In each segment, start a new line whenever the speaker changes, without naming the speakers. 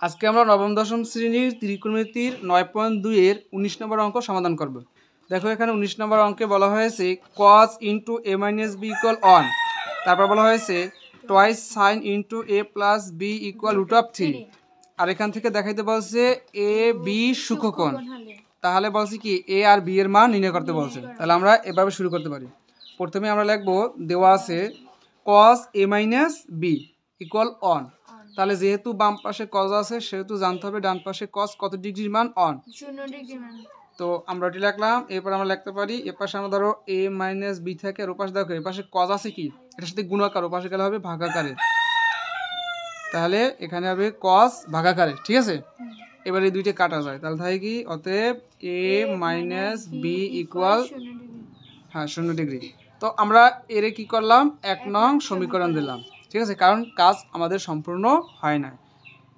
আজকে আমরা নবম দশম শ্রেণীর ত্রিকোণমিতির 9.2 এর 19 নম্বর অঙ্ক সমাধান করব। দেখো এখানে 19 নম্বর অঙ্কে বলা হয়েছে cos into a minus b equal 1, তারপর বলা হয়েছে twice sin into a plus b equal root of 3, আর এখান থেকে দেখাইতে বলছে a b সূক্ষ্মকোণ। তাহলে বলছে কি a আর b এর মান নির্ণয় করতে বলছে। তাহলে আমরা এভাবে শুরু করতে পারি। প্রথমে আমরা লিখব দেওয়া আছে cos a minus b equal 1। তাহলে যেহেতু বাম পাশে cos আছে সেহেতু জানতে হবে ডান পাশে cos কত ডিগ্রির মান 1,
0 ডিগ্রি মান।
তো আমরা এটি লিখলাম। এরপর আমরা লিখতে পারি এর পাশে আমরা ধরো a মাইনাস b থাকে, আর ওপাশে দেখো এর পাশে cos আছে কি এটার সাথে গুণাকার, ওপাশে গেলে হবে ভাগাকারে। তাহলে এখানে হবে cos ভাগাকারে, ঠিক আছে। এবার এই দুইটা কাটা যায়, তাহলে থাকে কি অতএব a minus b equal 0 degree. তো আমরা এর কি করলাম 1 নং সমীকরণ দিলাম, ঠিক আছে, কারণ কাজ আমাদের সম্পূর্ণ হয় না,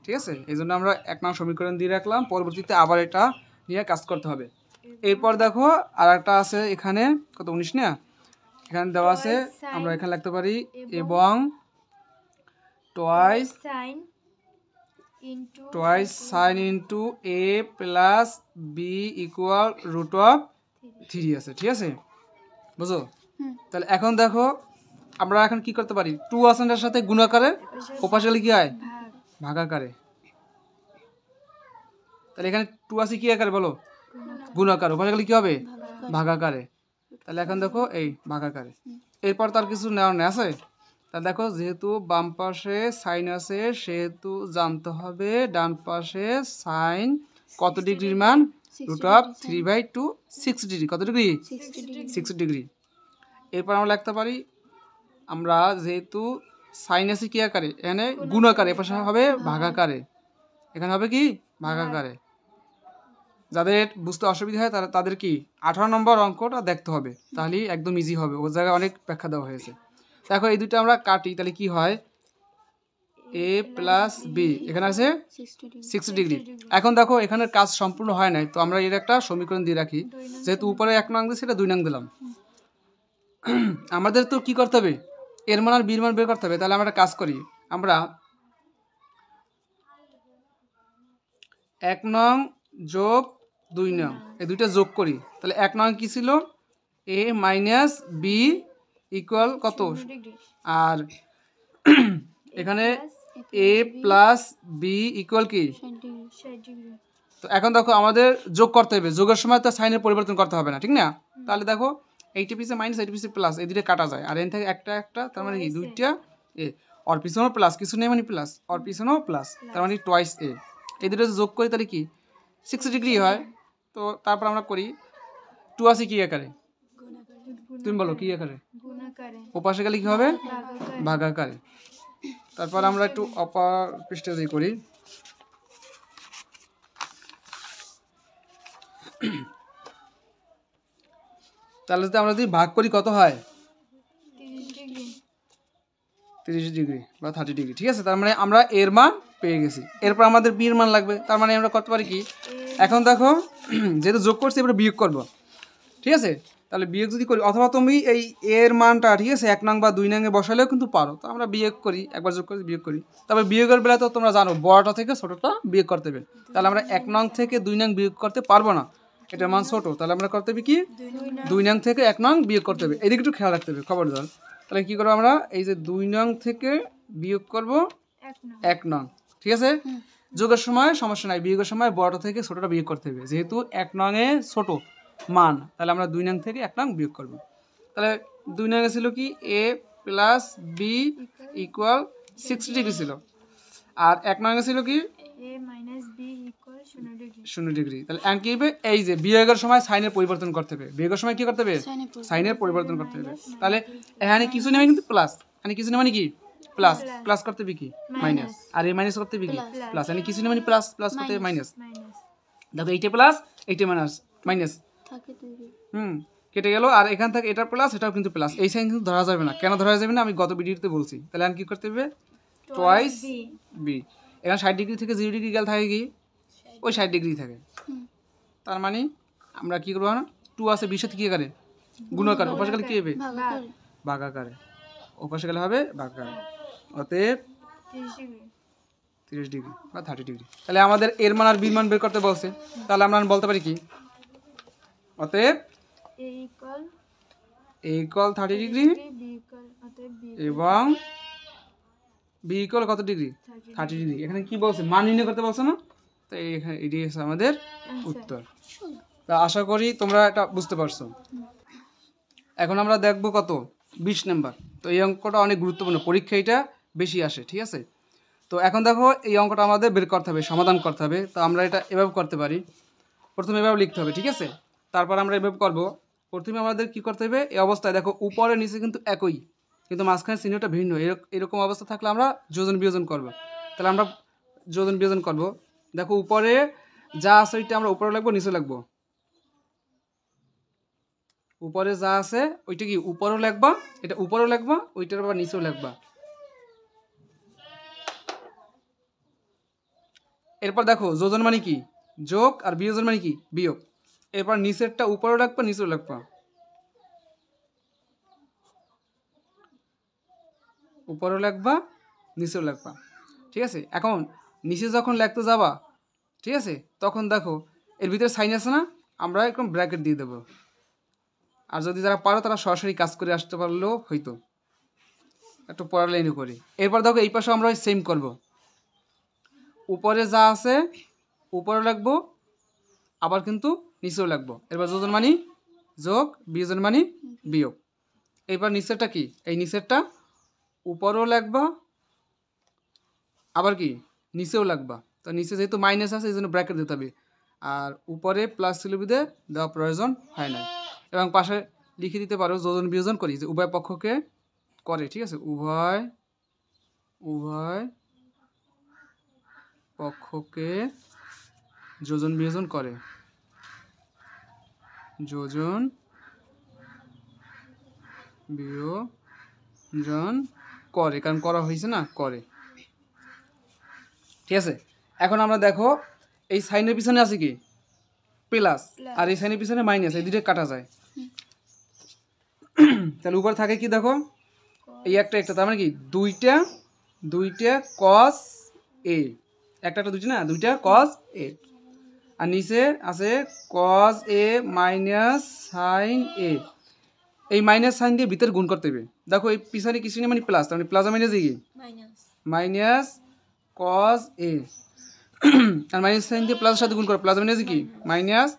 ঠিক আছে, এই জন্য আমরা 1 নং সমীকরণ দিয়ে রাখলাম। পরবর্তীতে আবার এটা নিয়ে কাজ করতে হবে। এরপর দেখো আর একটা আছে এখানে কত 19 না, এখানে দেওয়া আছে আমরা এখানে লিখতে পারি এবং twice sin into a plus b equal root of 3 আছে, ঠিক আছে, বুঝো। তাহলে এখন দেখো আমরা এখন কি করতে পারি 2 আসনের সাথে গুণাকারে, ওপাশে গেলে কি হয় ভাগাকারে। তাহলে এখানে 2 আছে কি আকারে বলো গুণাকার, ওপাশে গেলে কি হবে ভাগাকারে। তাহলে এখন দেখো এই ভাগাকারে। এরপর তার কিছু নেওয়ার নেই আছে। তাহলে দেখো যেহেতু বাম পাশে সাইন আছে সেহেতু জানতে হবে ডান পাশে সাইন কত ডিগ্রির মান √3/2 6 ডিগ্রি, কত ডিগ্রি 6 ডিগ্রি। এরপর আমরা লিখতে পারি আমরা যেহেতু সাইন আছে কি আকারে এখানে গুণাকারে, এপাশে হবে ভাগাকারে, এখানে হবে কি ভাগাকারে। যাদের বুঝতে অসুবিধা হয় তাদের কি 18 নম্বর অঙ্কটা দেখতে হবে, তাহলেই একদম ইজি হবে, ওর জায়গায় অনেক ব্যাখ্যা দেওয়া হয়েছে। দেখো এই দুটো আমরা কাটি, তাহলে কি হয় a প্লাস b এখানে আছে 60 ডিগ্রি। এখন দেখো এখানে কাজ সম্পূর্ণ হয় নাই, তো আমরা এর একটা সমীকরণ দিয়ে রাখি। যেহেতু উপরে 1 নং দিয়েছে এটা 2 নং দিলাম। আমাদের তো কি করতে হবে এর মান আর b এর মান বের করতে হবে। তাহলে আমরা একটা কাজ করি, আমরা 1 নং যোগ 2 নং এই দুইটা যোগ করি। তাহলে 1 নং কি ছিল a মাইনাস b ইকুয়াল কত, আর এখানে a প্লাস b ইকুয়াল কি
60 ডিগ্রি।
তো এখন দেখো আমাদের যোগ করতে হবে, যোগের সময় তো সাইনের পরিবর্তন করতে হবে না, ঠিক না। তাহলে দেখো 80 পিসে মাইনাস 80 পিসে প্লাস, এই দুটো কাটা যায়, আর এখান থেকে একটা তার মানে কি দুইটা এ, ওর পিছনেও প্লাস কিছু নেই মানে প্লাস, ওর পিছনেও প্লাস তার মানে টুয়াইস এ, এই দুটো যোগ করি তাহলে কি 60 ডিগ্রি হয়। তো তারপর আমরা করি 2 আছে কি আকারে তুমি বলো কি আকারে ওপাশে গেলে কি হবে ভাগাকারে। তারপর আমরা একটু অপর পৃষ্ঠে দিয়ে করি, তাহলে যদি আমরা যদি ভাগ করি কত হয় 30 ডিগ্রি বা 30 ডিগ্রি, ঠিক আছে। তার মানে আমরা এর মান পেয়ে গেছি। এরপর আমাদের বি এর মান লাগবে, তার মানে আমরা করতে পারি কি এখন দেখো যেহেতু যোগ করছি এবার বিয়োগ করব, ঠিক আছে। তাহলে বিয়োগ যদি করি অথবা তুমি এই এর মানটা ঠিক আছে 1 নং বা 2 নং এ বসালেও কিন্তু পারো। তো আমরা বিয়োগ করি, একবার যোগ করে বিয়োগ করি। তবে বিয়োগের বেলা তো তোমরা জানো বড়টা থেকে ছোটটা বিয়োগ করতে হবে। তাহলে আমরা 1 নং থেকে 2 নং বিয়োগ করতে পারবো না, এটার মান ছোট। তাহলে আমরা করতে হবে কি 2 নং থেকে 1 নং বিয়োগ করতে হবে, এদিকে একটু খেয়াল রাখতে হবে খবরদার। তাহলে কি করবো আমরা এই যে 2 নং থেকে বিয়োগ করব 1 নং, ঠিক আছে। যোগের সময় সমস্যা নাই, বিয়োগের সময় বড়টা থেকে ছোটটা বিয়োগ করতে হবে। যেহেতু 1 নং এ ছোট মান তাহলে আমরা 2 নং থেকে 1 নং বিয়োগ করব। তাহলে 2 নং এ ছিল কি a plus b equal 60 degree ছিল, আর 1 নং এ ছিল কি
a minus b equal 0 degree
0 degree. তাহলে এখন কি হবে এই যে বিয়োগের সময় সাইনের পরিবর্তন করতে হবে, বিয়োগের সময় কি করতে হবে সাইনের পরিবর্তন করতে হবে। তাহলে এখানে কিছু নেই কিন্তু প্লাস, এখানে কিছু নেই মানে কি প্লাস, প্লাস করতে হবে কি মাইনাস, আর এই মাইনাস করতে হবে কি প্লাস, এখানে কিছু নেই মানে প্লাস, প্লাস করতে হবে মাইনাস। দেখো এইটা প্লাস এইটা মাইনাস মাইনাস কেটে গেল, আর এখান থেকে এটা প্লাস এটাও কিন্তু প্লাস, এই সাইন কিন্তু ধরা যাবে না। কেন ধরা যাবে না আমি গত ভিডিওতে বলছি। তাহলে এখন কি করতে হবে টুয়াইস বি, এখানে 60 ডিগ্রি থেকে 0 ডিগ্রি গেল থাকে কি ওই 60 ডিগ্রি থাকে। তার মানে আমরা কি করবো না 2 আছে 20 সাথে কি আকারে গুণাকার, ওপাশে গেলে কি হবে ভাগাকারে, ওপাশে গেলে হবে ভাগাকারে। অতএব
30 ডিগ্রি
30 ডিগ্রি বা 30 ডিগ্রি। তাহলে আমাদের এর মান আর বির মান বের করতে বলছে, তাহলে আমরা বলতে পারি কি, অতএব
A equal
a equal 30 degree
B equal অতএব B
এবং বি ইকুয়াল কত ডিগ্রি, 30 ডিগ্রি। এখানে কি বলছে, মান নির্ণয় করতে বলছে না, তো এখানে এটি হচ্ছে আমাদের উত্তর। তা আশা করি তোমরা এটা বুঝতে পারছো। এখন আমরা দেখব কত 20 নাম্বার। তো এই অঙ্কটা অনেক গুরুত্বপূর্ণ, পরীক্ষা এটা বেশি আসে, ঠিক আছে। তো এখন দেখো এই অঙ্কটা আমাদের বের করতে হবে, সমাধান করতে হবে। তো আমরা এটা এভাবে করতে পারি, প্রথমে এভাবে লিখতে হবে, ঠিক আছে। তারপর আমরা এভাবে করব। প্রথমে আমাদের কি করতে হবে, এই অবস্থায় দেখো উপরে নিচে কিন্তু একই, কিন্তু মাঝখানে চিহ্নটা ভিন্ন। এরকম অবস্থা থাকলে আমরা যোজন বিয়োজন করব। তাহলে আমরা যোজন বিয়োজন করব। দেখো উপরে যা আছে ওইটা আমরা উপরে লিখবো, নিচে লিখবো। উপরে যা আছে ওইটা কি উপরেও লিখবা, এটা উপরেও লিখবা, ওইটার আবার নিচেও লিখবা। এরপর দেখো যোজন মানে কি যোগ, আর বিয়োজন মানে কি বিয়োগ। এরপর নিচেরটা উপরেও লিখবা, নিচেও লিখবা। উপরেও লিখবা, নিচেও লিখবা, ঠিক আছে। এখন নিচে যখন লিখতে যাবা, ঠিক আছে, তখন দেখো এর ভিতরে সাইন আছে না, আমরা একদম ব্র্যাকেট দিয়ে দেবো। আর যদি যারা পারো তারা সরাসরি কাজ করে আসতে পারলেও হয়তো, একটু পড়ার লাইনে করি। এরপর দেখো এই পাশে আমরা সেম করব। উপরে যা আছে উপরে লিখবো, আবার কিন্তু নিচেও লিখবো। এরপর যোজন মানি যোগ, বিয়োজন মানি বিয়োগ। এবার নিচেরটা কি, এই নিচেরটা উপরেও লিখবা, আবার কি নিচেও লিখবা। তো নিচে যেহেতু মাইনাস আছে এই জন্য ব্র্যাকেট দিতে হবে, আর উপরে প্লাস ছিল বিধে দেওয়া প্রয়োজন হয় না। এবং পাশে লিখে দিতে পারো যোজন বিয়োজন করি, যে উভয় পক্ষকে করে, ঠিক আছে, উভয় পক্ষকে যোজন বিয়োজন করে, যোজন বিয়োজন করে, কারণ করা হয়েছে না, করে, ঠিক আছে। এখন আমরা দেখো এই সাইনের পিছনে আছে কি প্লাস, আর এই সাইনের পিছনে মাইনাস, এই দুটো কাটা যায়। তাহলে উপরে থাকে কি দেখো এই একটা একটা, তার মানে কি দুইটা কস এ, একটা দুইটা না, দুইটা কস এ। আর নিচে আছে কস এ মাইনাস সাইন এ। এই মাইনাস সাইন দিয়ে ভিতরে গুণ করতে হবে। দেখো এই পিছনে কিছু নেই, মানে প্লাস, তার মানে প্লাস মাইনাস কি মাইনাস কস এ, আর মাইনাস সাইন দিয়ে প্লাসের সাথে গুণ করো, প্লাস মাইনাস কি মাইনাস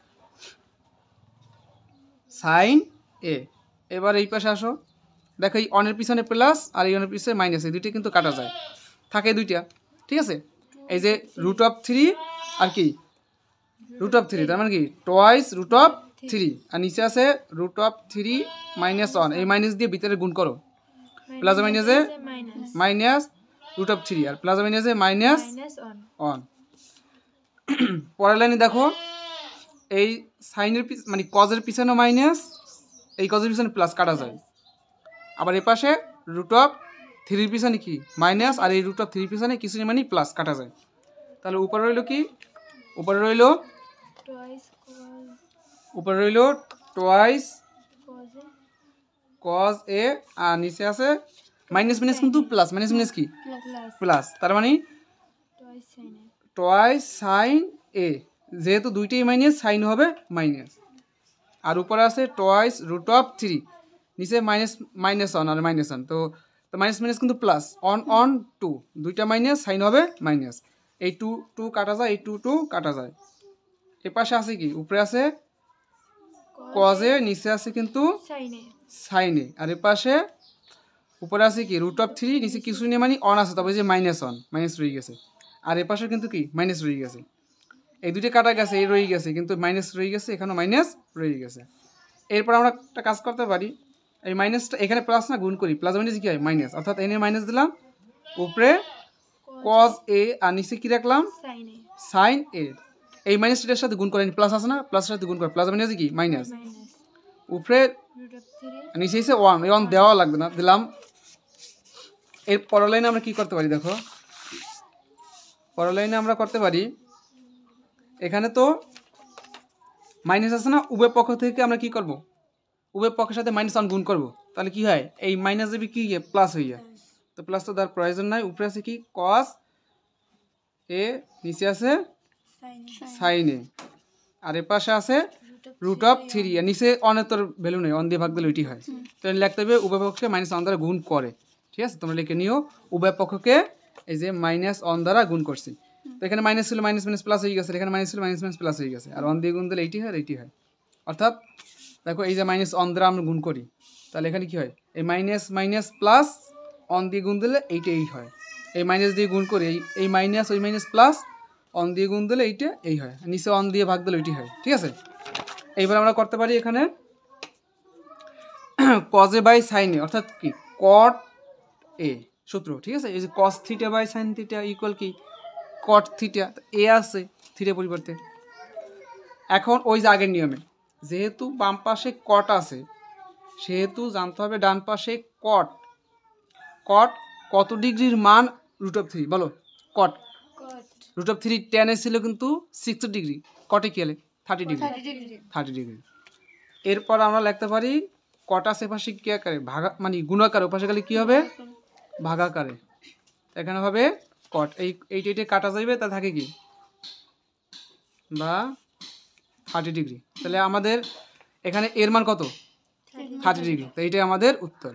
সাইন এ। এবার এই পাশে আসো, দেখো এই অনের পিছনে প্লাস আর এই অনের পিছনে মাইনাস, এই দুইটা কিন্তু কাটা যায়, থাকে দুইটা, ঠিক আছে। এই যে √3 আর কি √3, তার মানে কি টোয়াইস √3, আর নিচে আছে √3 - 1, এই মাইনাস দিয়ে ভিতরে গুণ করো, প্লাস মাইনাসে মাইনাস √3 আর প্লাস মাইনাসে মাইনাস 1। পরের লাইনে দেখো এই সাইনের মানে কজের পিছনে মাইনাস, এই কজের পিছনে প্লাস কাটা যায়। আবার এ পাশে √3 পিছনে কি মাইনাস, আর এই √3 পিছনে কিছু মানে প্লাস কাটা যায়। তাহলে উপরে রইল কি, উপরে রইল টোয়াইস কজ এ, আর নিচে আছে মাইনাস মাইনাস কিন্তু প্লাস, মাইনাস মাইনাস কি প্লাস, তার মানে টোয়াইস সাইন এ। যেহেতু দুইটাই মাইনাস, সাইন হবে মাইনাস। আর উপরে আছে টোয়াইস √3, নিচে মাইনাস 1 আর মাইনাস 1, তো মাইনাস মাইনাস কিন্তু প্লাস, 1 2, দুইটা মাইনাস, সাইন হবে মাইনাস। এই 2 কাটা যায়, এই 2 কাটা যায়। এ পাশে আছে কি, উপরে আছে কজে, নিচে আছে কিন্তু সাইনে, আর এ পাশে উপরে আছে কি √3, নিচে কিছু নেই মানে 1 আছে, তবে যে -1 মাইনাস রয়ে গেছে, আর এ পাশে কিন্তু কি মাইনাস রয়ে গেছে। এই দুইটা কাটা গেছে, এই রয়ে গেছে, কিন্তু মাইনাস রয়ে গেছে, এখানে মাইনাস রয়ে গেছে। এরপর আমরা একটা কাজ করতে পারি, এই মাইনাসটা এখানে প্লাস না গুণ করি, প্লাস মাইনাস কি হয় মাইনাস, অর্থাৎ এনে মাইনাস দিলাম, উপরে কজ এ আর নিচে কি রাখলাম সাইন এ। এই মাইনাসটার সাথে গুণ করে প্লাস আছে না, প্লাসের সাথে গুণ করে প্লাস মাইনাস কি মাইনাস, উপরে নিচে এসে 1, এই 1 দেওয়া লাগবে না, দিলাম। এর পরের লাইনে আমরা কি করতে পারি, দেখো পরের লাইনে আমরা করতে পারি, এখানে তো মাইনাস আছে না, উভয় পক্ষ থেকে আমরা কি করব, উভয় পক্ষের সাথে -1 গুণ করব। তাহলে কি হয়, এই মাইনাস দেবে কি প্লাস হয়ে যায়, তো প্লাস তো তার প্রয়োজন নাই। উপরে আছে কি কস এ নিচে আছে সাইন এ, আর এর পাশে আছে রুট অফ 3, আর নিচে অনের তোর ভ্যালু নেই, অন দিয়ে ভাগ দিলে ওইটি হয়। তো লিখতে হবে উভয় পক্ষকে মাইনাস অন দ্বারা গুণ করে। ঠিক আছে, তোমরা লিখে নিও উভয় পক্ষকে এই যে মাইনাস অন দ্বারা গুণ করছি। তো এখানে মাইনাস ছিল, মাইনাস মাইনাস প্লাস হয়ে গেছে, এখানে মাইনাস ছিল, মাইনাস মাইনাস প্লাস হয়ে গেছে, আর অন দিয়ে গুণ দিলে এইটি হয় আর এইটি হয়। অর্থাৎ দেখো এই যে মাইনাস অন দ্বারা আমরা গুণ করি, তাহলে এখানে কি হয়, এই মাইনাস মাইনাস প্লাস অন দিয়ে গুণ দিলে এইটা এই হয়, এই মাইনাস দিয়ে গুণ করি এই মাইনাস ওই মাইনাস প্লাস অন দিয়ে গুণ দিলে এইটা এই হয়, নিচে অন দিয়ে ভাগ দিলে ওইটি হয়। ঠিক আছে, এইবার আমরা করতে পারি এখানে কজে বাই সাইনে, অর্থাৎ কি কট এ সূত্র। ঠিক আছে, এই যে cos theta by sine theta equal কি কট থিটা, এ আছে থিটা পরিবর্তে। এখন ওই যে আগের নিয়মে যেহেতু বাম পাশে কট আছে সেহেতু জানতে হবে ডান পাশে কট। কট কত ডিগ্রির মান রুট অফ 3 বলো, কট রুট অফ 3 10 এ ছিল কিন্তু 60 ডিগ্রি, কটে কি হলে 30 ডিগ্রি, 30 ডিগ্রি। এরপর আমরা লিখতে পারি কট আছে পাশে কি আকারে ভাগা মানে গুণাকারে, পাশে গেলে কি হবে ভাগাকারে। এখানে হবে কট, এইটা কাটা যাবে, তা থাকে কি বা 30 ডিগ্রি। তাহলে আমাদের এখানে এর মান কত 30 ডিগ্রি, তো এইটাই আমাদের উত্তর।